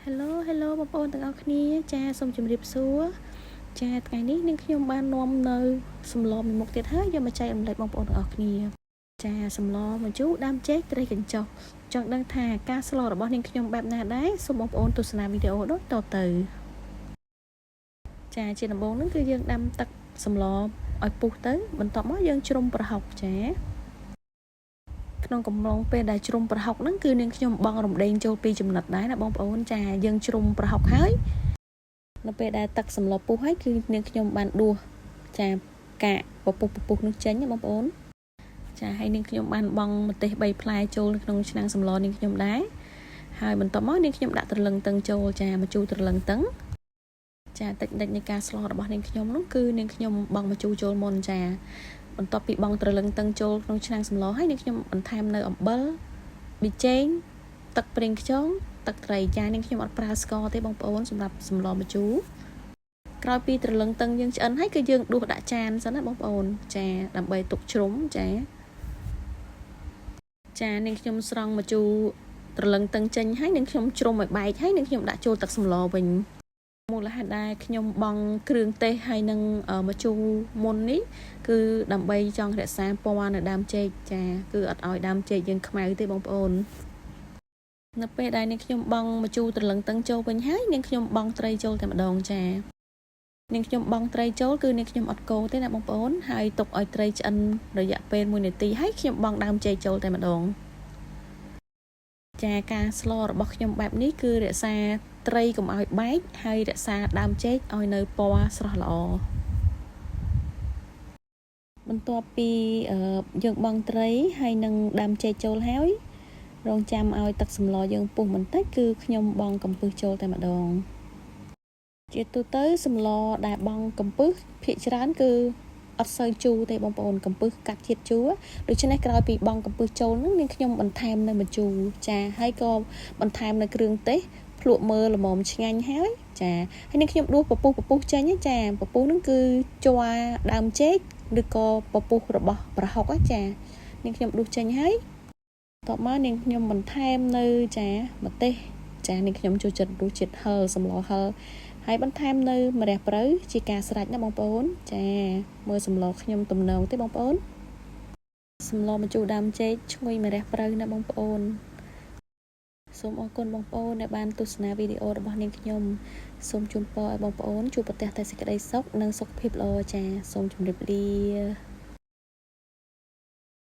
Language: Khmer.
Hello Hello បងប្អូនទាំងអស់គ្នាចាសូមជម្រាបសួរចាថ្ងៃនេះនាងខ្ញុំបាននាំនៅសម្លមួយមុខទៀតហើយយកមកចែករំលែកបងប្អូនទាំងអស់គ្នាចាសម្លម្ជូរដើមចេកត្រីកញ្ចុះចង់ដឹងថាការស្លរបស់នាងខ្ញុំបែបណាដែរសូមបងប្អូនទស្សនាវីដេអូដូចតទៅចាជាដំបូងហ្នឹងគឺយើងដាំទឹកសម្លឲ្យពុះទៅបន្ទាប់មកយើងជ្រុំប្រហុកចាក្នុងកំឡុងពេលដែលជ្រុំប្រហុកហ្នឹងគឺនាងខ្ញុំបង់រំដេងចូលពីចំណិតដែរណាបងប្អូនចាយើងជ្រុំប្រហុកហើយនៅពេលដែលទឹកសម្លពុះហើយគឺនាងខ្ញុំបានដួសចាកាកពពុះនោះចេញណាបងប្អូនចាហើយនាងខ្ញុំបានបង់ម្ទេស3ផ្លែចូលនៅក្នុងឆ្នាំងសម្លនាងខ្ញុំដែរហើយបន្ទាប់មកនាងខ្ញុំដាក់ត្រលឹងទឹងចូលចាម្ជូរត្រលឹងទឹងចាតិចនៃការស្លរបស់នាងខ្ញុំនោះគឺនាងខ្ញុំបង់ម្ជូរចូលមុនចាបន្ទាប់ពីបង់ត្រលឹងទឹងចូលក្នុងឆ្នាំងសម្លហើយនាងខ្ញុំបន្ថែមនៅអំបិលប៊ីចេងទឹកប្រេងខ្យងទឹកត្រីចានាងខ្ញុំអត់ប្រើស្ករទេបងប្អូនសម្រាប់សម្លម្ជូរក្រោយពីត្រលឹងទឹងយើងឆ្អិនហើយគឺយើងដួសដាក់ចានសិនណាបងប្អូនចាដើម្បីទុកជ្រុំចានាងខ្ញុំស្រង់ម្ជូរត្រលឹងទឹងចេញហើយនាងខ្ញុំជ្រុំឲ្យបែកហើយនាងខ្ញុំដាក់ចូលទឹកសម្លវិញមូលហេតុដែលខ្ញុំបង់គ្រឿងទេសហើយនឹងម្ជូរមុននេះគឺដើម្បីចង់រក្សាពណ៌នៅដើមចេកចាគឺអត់ឲ្យដើមចេកយើងខ្មៅទេបងប្អូននៅពេលដែលនាងខ្ញុំបង់ម្ជូរត្រលឹងទឹងចូលវិញហើយនាងខ្ញុំបង់ត្រីចូលតែម្ដងចានាងខ្ញុំបង់ត្រីចូលគឺនាងខ្ញុំអត់កូរទេណាបងប្អូនហើយទុកឲ្យត្រីឆ្អិនរយៈពេល1នាទីហើយខ្ញុំបង់ដើមចេកចូលតែម្ដងចាការស្លរបស់ខ្ញុំបែបនេះគឺរក្សាត្រីកុំឲ្យបែកហើយរក្សាដើមចេកឲ្យនៅពណ៌ស្រស់ល្អបន្ទាប់ពីយើងបង់ត្រីហើយនឹងដើមចេកចូលហើយរងចាំឲ្យទឹកសម្លយើងពុះបន្តិចគឺខ្ញុំបង់កំពឹសចូលតែម្ដងជាទូទៅសម្លដែលបង់កំពឹសភាគច្រើនគឺអត់សូវជូរទេបងប្អូនកំពឹសកាត់ជាតិជូរដូច្នេះក្រោយពីបង់កំពឹសចូលហ្នឹងនាងខ្ញុំបន្ថែមនៅម្ជូរចាហើយក៏បន្ថែមនៅគ្រឿងទេសភ្លក់មើលល្មមឆ្ងាញ់ហើយចាហើយនាងខ្ញុំដួសពពុះចេញចាពពុះហ្នឹងគឺជ័រដើមចេកឬក៏ពពុះរបស់ប្រហុកចានាងខ្ញុំដួសចេញហើយតបមកនាងខ្ញុំបន្ថែមនៅចាម្ទេសចានាងខ្ញុំចូលចិត្តរសជាតិហឹរសម្លហឹរហើយបន្ថែមនៅម្រះព្រៅជាការស្រេចណាបងប្អូនចាមើលសម្លខ្ញុំទំនងទេបងប្អូនសម្លម្ជូរដើមចេកឈ្ងុយម្រះព្រៅណាបងប្អូនសូមអរគុណបងប្អូនដែលបានទស្សនាវីដេអូរបស់នាងខ្ញុំសូមជូនពរឲ្យបងប្អូនជួបប្រទះតែសេចក្តីសុខនិងសុខភាពល្អចាសូមជម្រាបលា